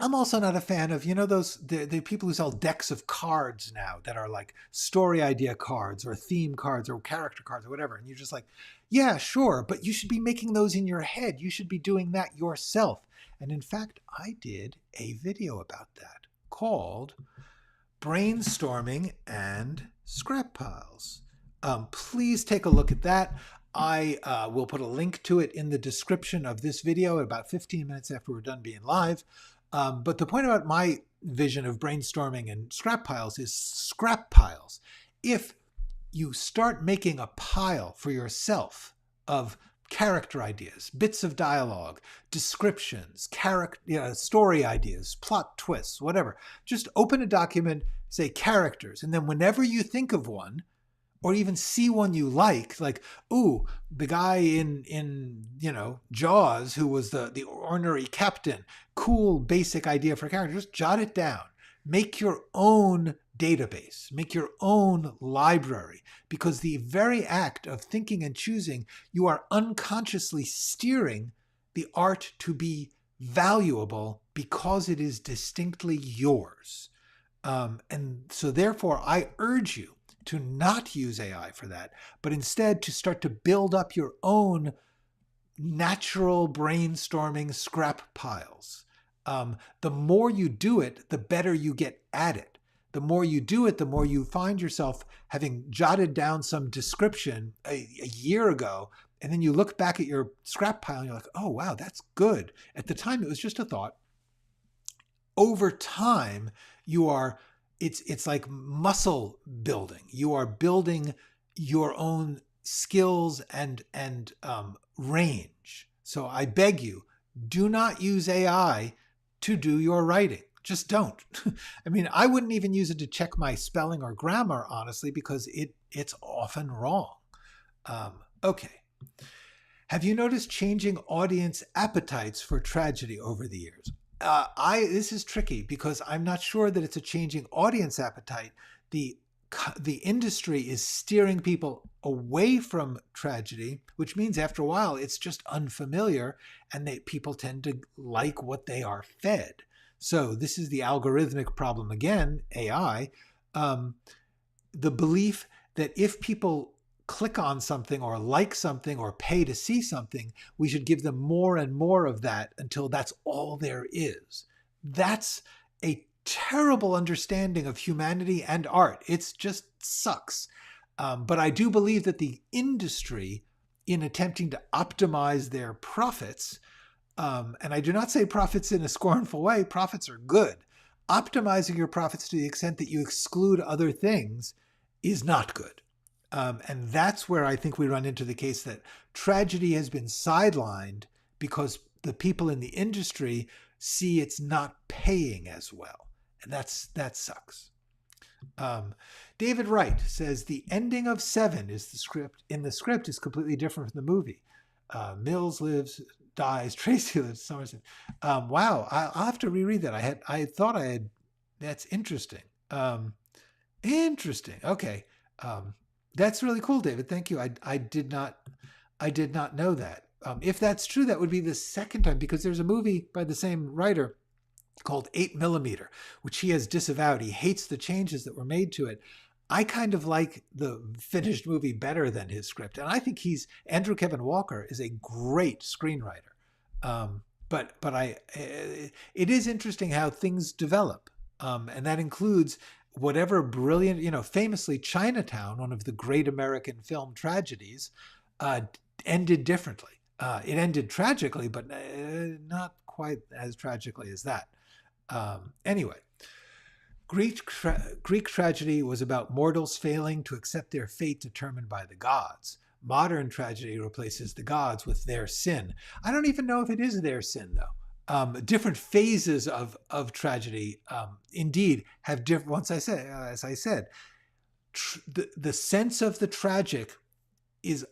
I'm also not a fan of, the people who sell decks of cards now that are like story idea cards or theme cards or character cards or whatever. And you're just like, yeah, sure, but you should be making those in your head. You should be doing that yourself. And in fact, I did a video about that called Brainstorming and Scrap Piles. Please take a look at that. I will put a link to it in the description of this video about 15 minutes after we're done being live. But the point about my vision of brainstorming and scrap piles is scrap piles. If you start making a pile for yourself of character ideas, bits of dialogue, descriptions, story ideas, plot twists, whatever, just open a document, say characters, and then whenever you think of one, or even see one you like, ooh, the guy in Jaws who was the ornery captain, cool basic idea for a character, just jot it down. Make your own database, make your own library, because the very act of thinking and choosing, you are unconsciously steering the art to be valuable because it is distinctly yours. And so therefore, I urge you to not use AI for that, but instead to start to build up your own natural brainstorming scrap piles. The more you do it, the better you get at it. The more you do it, the more you find yourself having jotted down some description a year ago, and then you look back at your scrap pile and you're like, oh, wow, that's good. At the time, it was just a thought. Over time, it's like muscle building. You are building your own skills and range. So I beg you, do not use AI to do your writing. Just don't. I mean, I wouldn't even use it to check my spelling or grammar, honestly, because it's often wrong. Okay. Have you noticed changing audience appetites for tragedy over the years? This is tricky because I'm not sure that it's a changing audience appetite. The industry is steering people away from tragedy, which means after a while it's just unfamiliar, and people tend to like what they are fed. So this is the algorithmic problem again, AI, the belief that if people click on something or like something or pay to see something, we should give them more and more of that until that's all there is. That's a terrible understanding of humanity and art. It just sucks. But I do believe that the industry, in attempting to optimize their profits, and I do not say profits in a scornful way, profits are good. Optimizing your profits to the extent that you exclude other things is not good. And that's where I think we run into the case that tragedy has been sidelined because the people in the industry see it's not paying as well. And that sucks. David Wright says the ending of Seven is the script is completely different from the movie. Mills lives, dies, Tracy lives, Somerset. Wow, I'll have to reread that. I thought I had. That's interesting. Interesting. Okay. That's really cool, David. Thank you. I did not know that. If that's true, that would be the second time, because there's a movie by the same writer called 8mm, which he has disavowed. He hates the changes that were made to it. I kind of like the finished movie better than his script. And I think Andrew Kevin Walker is a great screenwriter. But it is interesting how things develop. And that includes whatever brilliant, famously Chinatown, one of the great American film tragedies, ended differently. It ended tragically, but not quite as tragically as that. Anyway, Greek tragedy was about mortals failing to accept their fate determined by the gods. Modern tragedy replaces the gods with their sin. I don't even know if it is their sin, though. Different phases of tragedy, indeed, have different. Once I said, as I said, the sense of the tragic is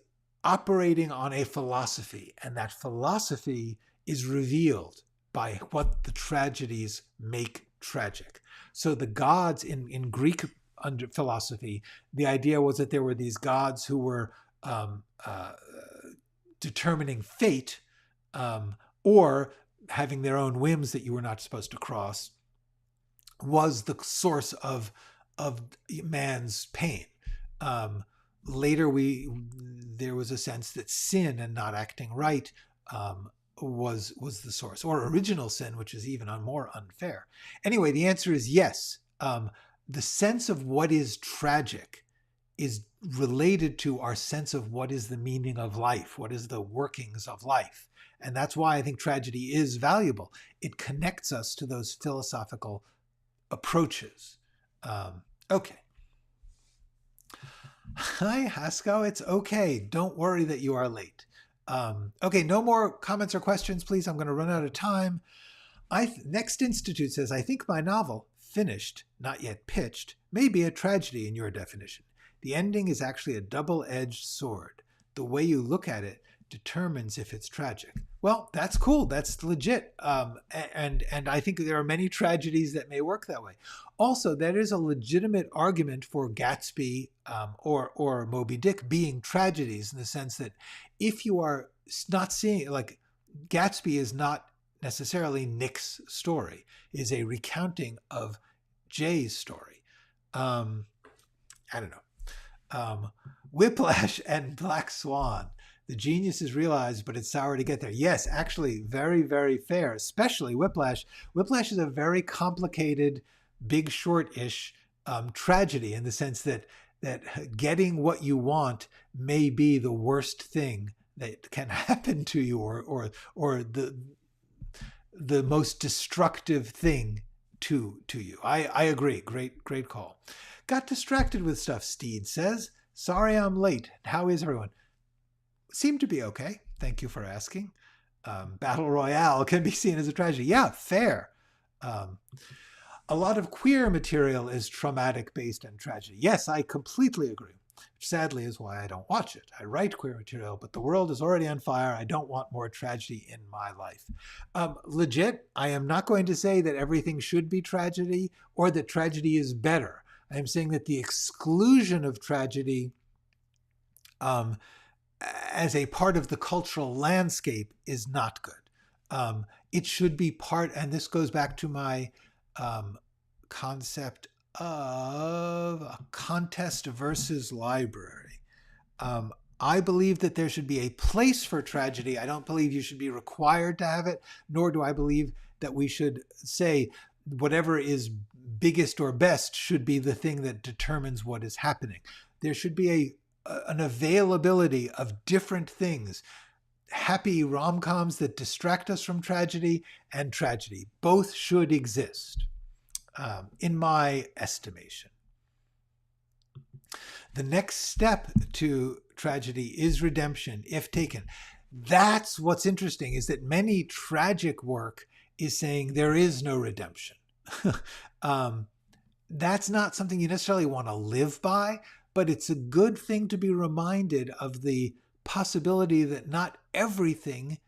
operating on a philosophy, and that philosophy is revealed by what the tragedies make tragic. So the gods in Greek philosophy, the idea was that there were these gods who were determining fate, or having their own whims that you were not supposed to cross, was the source of man's pain. Later, there was a sense that sin and not acting right was the source, or original sin, which is even more unfair. Anyway, the answer is yes. The sense of what is tragic is related to our sense of what is the meaning of life, what is the workings of life. And that's why I think tragedy is valuable. It connects us to those philosophical approaches. Okay. Hi, Haskell. It's okay. Don't worry that you are late. Okay, no more comments or questions, please. I'm going to run out of time. Next Institute says, I think my novel, finished, not yet pitched, may be a tragedy in your definition. The ending is actually a double-edged sword. The way you look at it determines if it's tragic. Well, that's cool. That's legit. And I think there are many tragedies that may work that way. Also, there is a legitimate argument for Gatsby or Moby Dick being tragedies, in the sense that if you are not seeing, like, Gatsby is not necessarily Nick's story, it is a recounting of Jay's story. I don't know. Whiplash and Black Swan. The genius is realized, but it's sour to get there. Yes, actually, very, very fair, especially Whiplash. Whiplash is a very complicated, Big Short-ish tragedy, in the sense that getting what you want may be the worst thing that can happen to you, or the most destructive thing to you. I agree. Great call. Got distracted with stuff, Steed says. Sorry I'm late. How is everyone? Seem to be okay. Thank you for asking. Battle Royale can be seen as a tragedy. Yeah, fair. A lot of queer material is traumatic based on tragedy. Yes, I completely agree. Which sadly is why I don't watch it. I write queer material, but the world is already on fire. I don't want more tragedy in my life. Legit, I am not going to say that everything should be tragedy or that tragedy is better. I am saying that the exclusion of tragedy as a part of the cultural landscape is not good. It should be part, and this goes back to my concept of a contest versus library. I believe that there should be a place for tragedy. I don't believe you should be required to have it, nor do I believe that we should say whatever is biggest or best should be the thing that determines what is happening. There should be an availability of different things. Happy rom-coms that distract us from tragedy and tragedy. Both should exist, in my estimation. The next step to tragedy is redemption, if taken. That's what's interesting, is that many tragic work is saying there is no redemption. That's not something you necessarily want to live by, but it's a good thing to be reminded of the possibility that not everything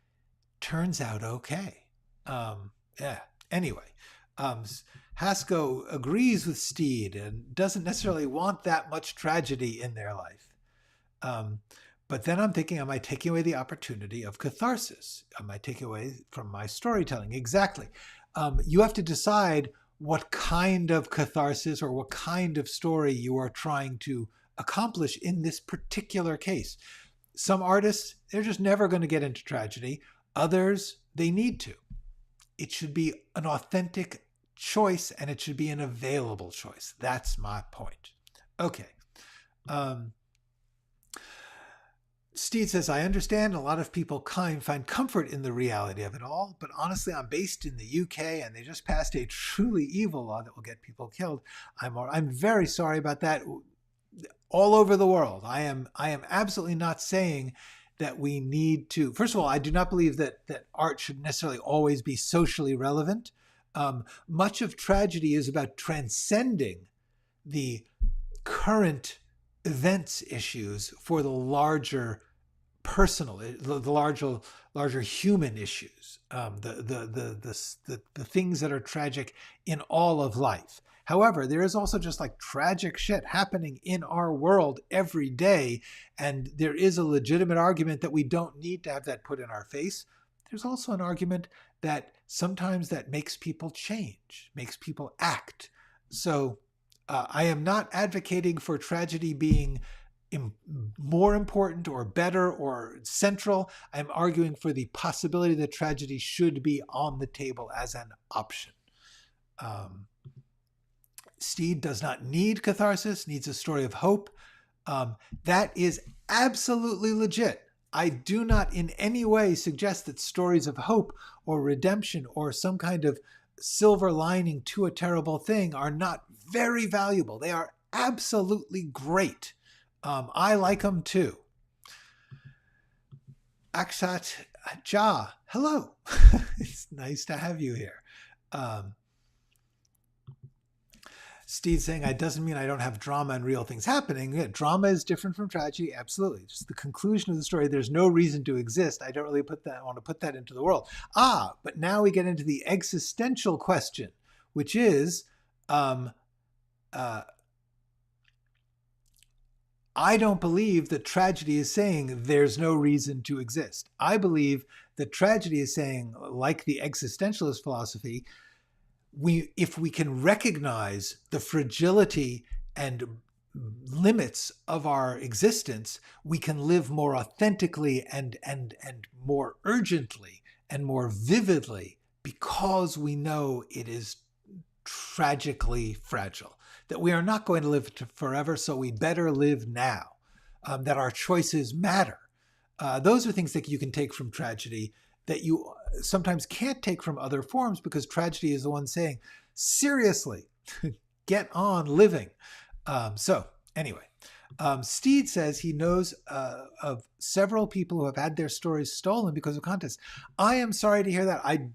turns out okay. Anyway, Haskell agrees with Steed and doesn't necessarily want that much tragedy in their life. But then I'm thinking, am I taking away the opportunity of catharsis? Am I taking away from my storytelling? Exactly. You have to decide what kind of catharsis or what kind of story you are trying to accomplish in this particular case. Some artists, they're just never going to get into tragedy. Others, they need to. It should be an authentic choice, and it should be an available choice. That's my point. Okay. Steed says, I understand a lot of people find comfort in the reality of it all, but honestly, I'm based in the UK and they just passed a truly evil law that will get people killed. I'm very sorry about that. All over the world, I am absolutely not saying that we need to. First of all, I do not believe that art should necessarily always be socially relevant. Much of tragedy is about transcending the current events issues for the larger personal, the larger human issues, the things that are tragic in all of life. However, there is also just like tragic shit happening in our world every day, and there is a legitimate argument that we don't need to have that put in our face. There's also an argument that sometimes that makes people change, makes people act. So I am not advocating for tragedy being more important or better or central. I'm arguing for the possibility that tragedy should be on the table as an option. Steed does not need catharsis, needs a story of hope. That is absolutely legit. I do not in any way suggest that stories of hope or redemption or some kind of silver lining to a terrible thing are not very valuable. They are absolutely great. I like them too. Akshat Jha, hello. It's nice to have you here. Steve's saying, it doesn't mean I don't have drama and real things happening. Yeah, drama is different from tragedy. Absolutely. Just the conclusion of the story. There's no reason to exist. I don't really want to put that into the world. But now we get into the existential question, which is, I don't believe that tragedy is saying there's no reason to exist. I believe that tragedy is saying, like the existentialist philosophy, if we can recognize the fragility and limits of our existence, we can live more authentically and more urgently and more vividly because we know it is tragically fragile, that we are not going to live forever, so we better live now, that our choices matter. Those are things that you can take from tragedy that you sometimes can't take from other forms, because tragedy is the one saying, seriously, get on living. So anyway, Steed says he knows of several people who have had their stories stolen because of contests. I am sorry to hear that. I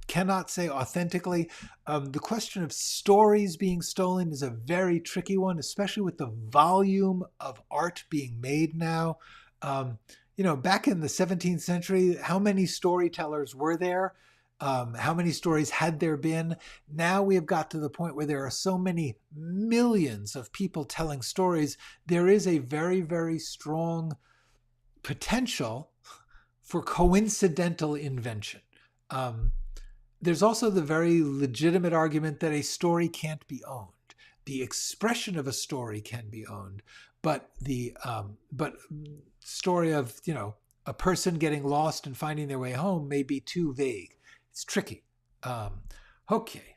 cannot say authentically. The question of stories being stolen is a very tricky one, especially with the volume of art being made now. Back in the 17th century, how many storytellers were there? How many stories had there been? Now we have got to the point where there are so many millions of people telling stories. There is a very, very strong potential for coincidental invention. There's also the very legitimate argument that a story can't be owned. The expression of a story can be owned, but the story of a person getting lost and finding their way home may be too vague. It's tricky. Okay.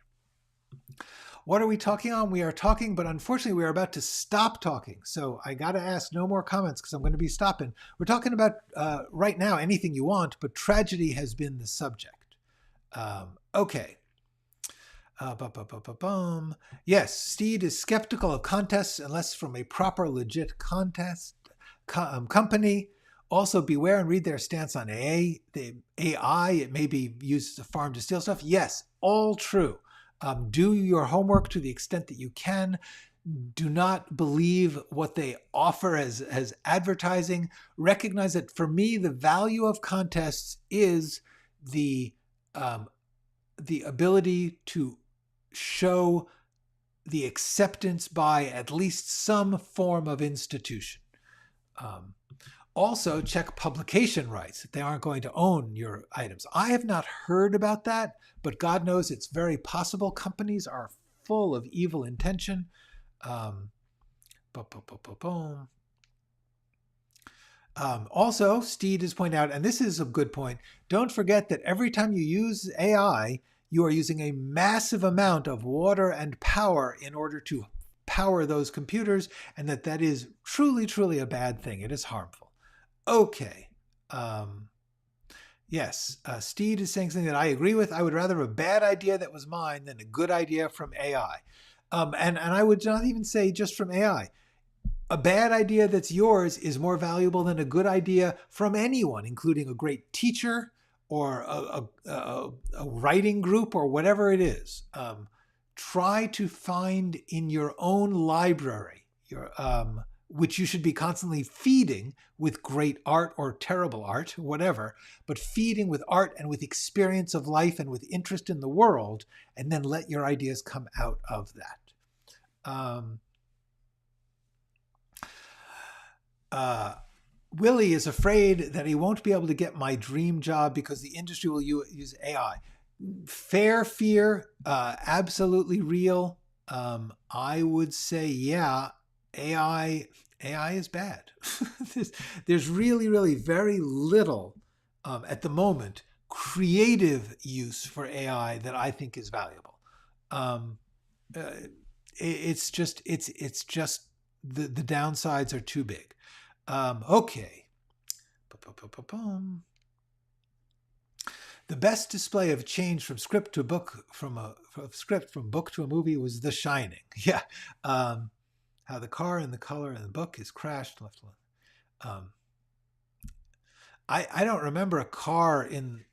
What are we talking on? We are talking, but unfortunately we are about to stop talking. So I got to ask no more comments because I'm going to be stopping. We're talking about right now anything you want, but tragedy has been the subject. Okay. Yes, Steed is skeptical of contests unless from a proper, legit company. Also, beware and read their stance on AI. It may be used as a farm to steal stuff. Yes, all true. Do your homework to the extent that you can. Do not believe what they offer as advertising. Recognize that for me, the value of contests is the ability to show the acceptance by at least some form of institution. Also, check publication rights if they aren't going to own your items. I have not heard about that, but God knows it's very possible. Companies are full of evil intention. Also, Steed has pointed out, and this is a good point, don't forget that every time you use AI, you are using a massive amount of water and power in order to power those computers, and that is truly, truly a bad thing. It is harmful. Okay. Yes, Steed is saying something that I agree with. I would rather have a bad idea that was mine than a good idea from AI. And I would not even say just from AI. A bad idea that's yours is more valuable than a good idea from anyone, including a great teacher or a writing group or whatever it is. Try to find in your own library, which you should be constantly feeding with great art or terrible art, whatever, but feeding with art and with experience of life and with interest in the world, and then let your ideas come out of that. Willie is afraid that he won't be able to get my dream job because the industry will use AI. Fair fear, absolutely real. I would say, yeah, AI is bad. There's really, really very little at the moment creative use for AI that I think is valuable. It's just the downsides are too big. Okay. The best display of change from script to book, from book to a movie was The Shining. Yeah. How the car and the color in the book is crashed left alone. I don't remember a car in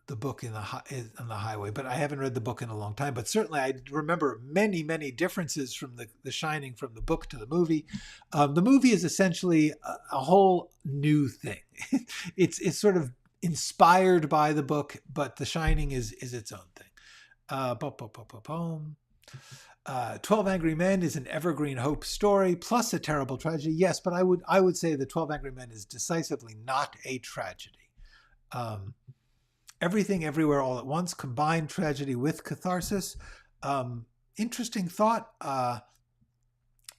the book on the highway, but I haven't read the book in a long time. But certainly I remember many, many differences from the Shining from the book to the movie. The movie is essentially a whole new thing. It's sort of inspired by the book, but The Shining is its own thing. 12 Angry Men is an evergreen hope story plus a terrible tragedy. Yes, but I would say that 12 Angry Men is decisively not a tragedy. Everything Everywhere All at Once, combined tragedy with catharsis. Interesting thought. I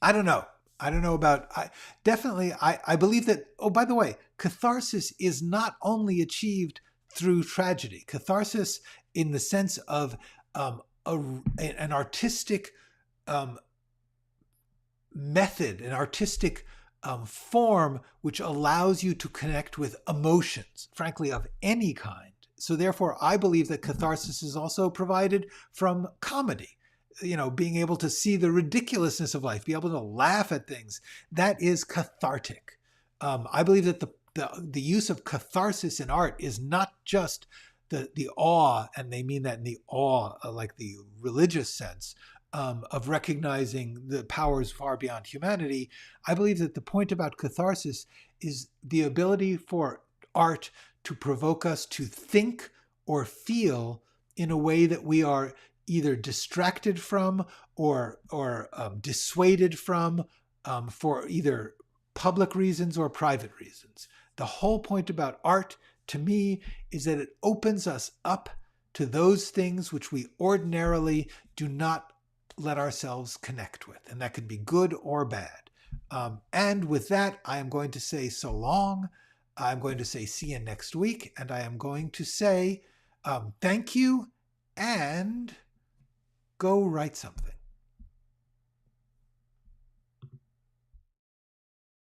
don't know. I don't know about, I believe that, oh, by the way, catharsis is not only achieved through tragedy. Catharsis in the sense of an artistic method, an artistic form which allows you to connect with emotions, frankly, of any kind. So therefore, I believe that catharsis is also provided from comedy. Being able to see the ridiculousness of life, be able to laugh at things, that is cathartic. I believe that the use of catharsis in art is not just the awe, and they mean that in the awe, like the religious sense, of recognizing the powers far beyond humanity. I believe that the point about catharsis is the ability for art to provoke us to think or feel in a way that we are either distracted from or dissuaded from for either public reasons or private reasons. The whole point about art to me is that it opens us up to those things which we ordinarily do not let ourselves connect with. And that could be good or bad. And with that, I am going to say so long. I'm going to say see you next week. And I am going to say thank you and go write something.